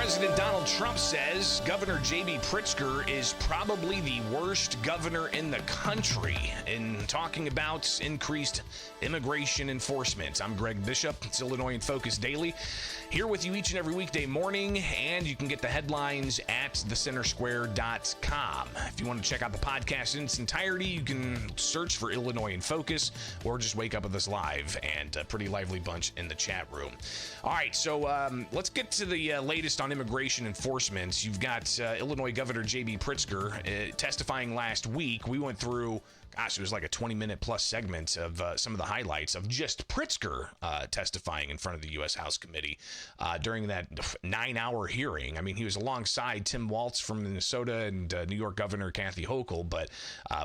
President Donald Trump says Governor J.B. Pritzker is probably the worst governor in the country in talking about increased immigration enforcement. I'm Greg Bishop. It's Illinois in Focus Daily. Here with you each and every weekday morning, and you can get the headlines at thecentersquare.com. If you want to check out the podcast in its entirety, you can search for Illinois in Focus or just wake up with us live, and a pretty lively bunch in the chat room. All right, so let's get to the latest on immigration enforcement. You've got Illinois Governor J.B. Pritzker testifying last week. We went through, gosh, it was like a 20-minute plus segment of some of the highlights of just Pritzker testifying in front of the U.S. House Committee during that 9-hour hearing. I mean, he was alongside Tim Walz from Minnesota and New York Governor Kathy Hochul, but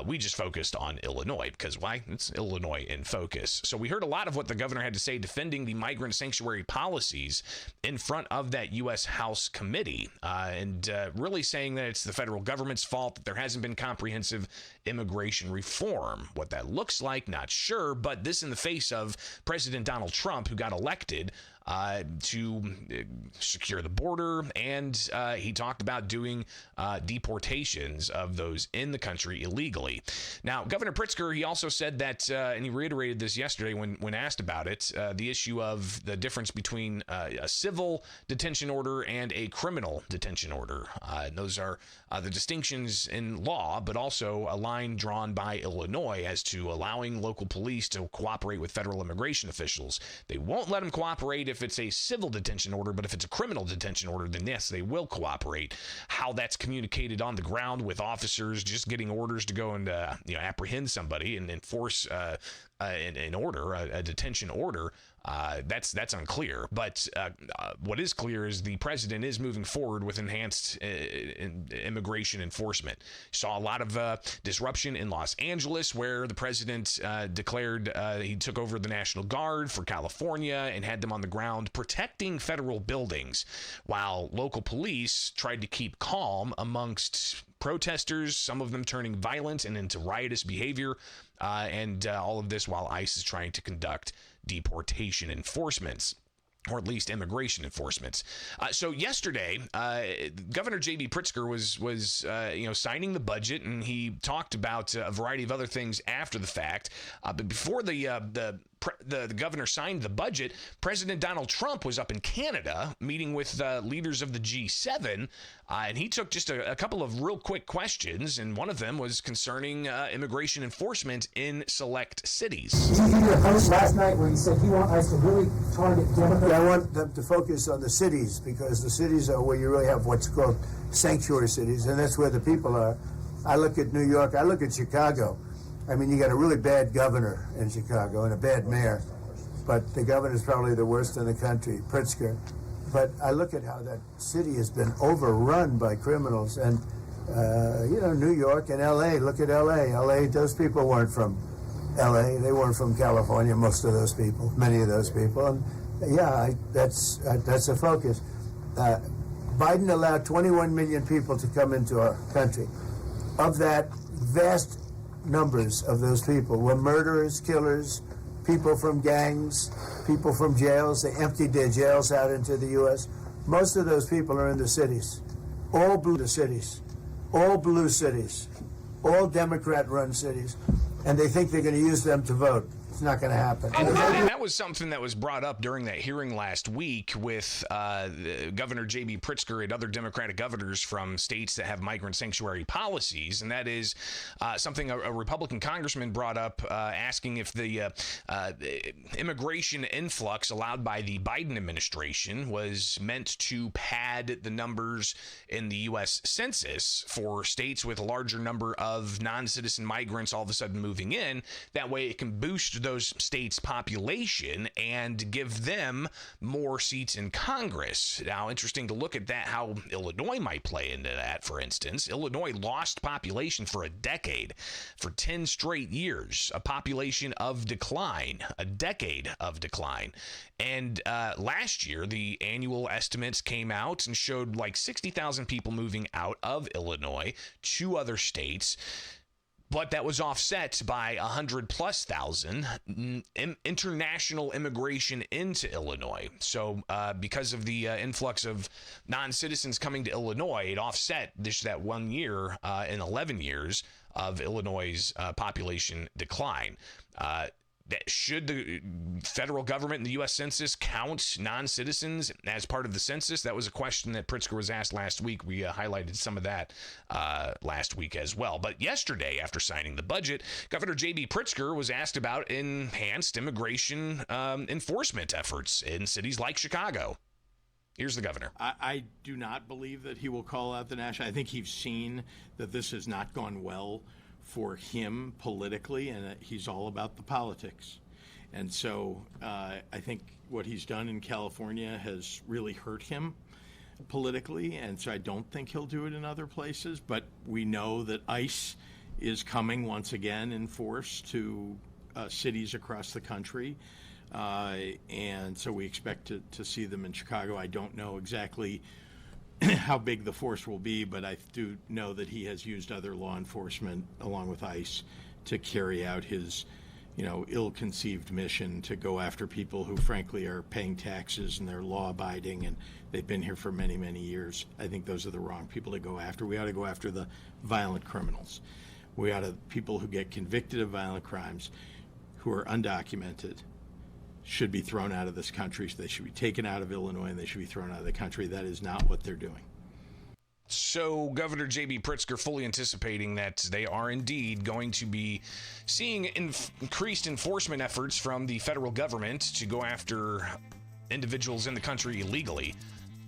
we just focused on Illinois because why? It's Illinois in Focus. So we heard a lot of what the governor had to say defending the migrant sanctuary policies in front of that U.S. House Committee, and really saying that it's the federal government's fault that there hasn't been comprehensive immigration reform. What that looks like, not sure, but this in the face of President Donald Trump, who got elected to secure the border, and he talked about doing deportations of those in the country illegally. Now, Governor Pritzker, he also said that, and he reiterated this yesterday when asked about it, the issue of the difference between a civil detention order and a criminal detention order. And those are the distinctions in law, but also a line drawn by Illinois as to allowing local police to cooperate with federal immigration officials. They won't let them cooperate if it's a civil detention order, but if it's a criminal detention order, then yes, they will cooperate. How that's communicated on the ground with officers just getting orders to go and apprehend somebody and enforce an order, a detention order, that's unclear. But what is clear is the president is moving forward with enhanced immigration enforcement. Saw a lot of disruption in Los Angeles, where the president declared he took over the National Guard for California and had them on the ground protecting federal buildings, while local police tried to keep calm amongst protesters, some of them turning violent and into riotous behavior, and all of this while ICE is trying to conduct deportation enforcements, or at least immigration enforcements. So yesterday, Governor J.B. Pritzker was signing the budget, and he talked about a variety of other things after the fact. But before the governor signed the budget, President Donald Trump was up in Canada meeting with leaders of the G7, and he took just a couple of real quick questions, and one of them was concerning immigration enforcement in select cities. Did you hear your host last night where he said he wants us to really target Democrats? I want them to focus on the cities, because the cities are where you really have what's called sanctuary cities, and that's where the people are. I look at New York, I look at Chicago. I mean, you got a really bad governor in Chicago and a bad mayor, but the governor's probably the worst in the country, Pritzker. But I look at how that city has been overrun by criminals, and New York and L.A. Look at L.A. L.A. Those people weren't from L.A. They weren't from California. Most of those people, many of those people, and that's a focus. Biden allowed 21 million people to come into our country. Of that, vast numbers of those people were murderers, killers, people from gangs, people from jails. They emptied their jails out into the U.S. Most of those people are in the cities, all blue cities, all blue cities, all Democrat-run cities, and they think they're going to use them to vote. It's not going to happen. And that was something that was brought up during that hearing last week with Governor J.B. Pritzker and other Democratic governors from states that have migrant sanctuary policies. And that is something a Republican congressman brought up, asking if the immigration influx allowed by the Biden administration was meant to pad the numbers in the U.S. Census for states with a larger number of non-citizen migrants all of a sudden moving in. That way it can boost those states' population and give them more seats in Congress. Now, interesting to look at that, how Illinois might play into that, for instance. Illinois lost population for a decade, for 10 straight years, a population of decline, a decade of decline. And last year, the annual estimates came out and showed like 60,000 people moving out of Illinois to other states. But that was offset by 100,000+ international immigration into Illinois. So because of the influx of non-citizens coming to Illinois, it offset that 1 year in 11 years of Illinois' population decline. Should the federal government and the U.S. Census count non-citizens as part of the census? That was a question that Pritzker was asked last week. We highlighted some of that last week as well. But yesterday, after signing the budget, Governor J.B. Pritzker was asked about enhanced immigration enforcement efforts in cities like Chicago. Here's the governor. I do not believe that he will call out the national. I think he's seen that this has not gone well for him politically, and he's all about the politics. And so I think what he's done in California has really hurt him politically, and so I don't think he'll do it in other places. But we know that ICE is coming once again in force to cities across the country, and so we expect to see them in Chicago. I don't know exactly how big the force will be, but I do know that he has used other law enforcement along with ICE to carry out his, ill-conceived mission to go after people who frankly are paying taxes and they're law-abiding and they've been here for many, many years. I think those are the wrong people to go after. We ought to go after the violent criminals. We ought to, people who get convicted of violent crimes, who are undocumented, should be thrown out of this country. So they should be taken out of Illinois and they should be thrown out of the country. That is not what they're doing. So Governor J.B. Pritzker fully anticipating that they are indeed going to be seeing increased enforcement efforts from the federal government to go after individuals in the country illegally.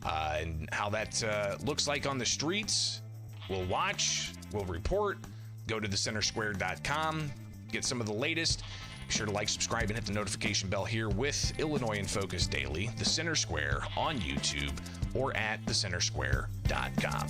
And how that looks like on the streets, we'll watch, we'll report. Go to thecentersquare.com, get some of the latest. Be sure to like, subscribe, and hit the notification bell here with Illinois in Focus Daily, The Center Square on YouTube, or at thecentersquare.com.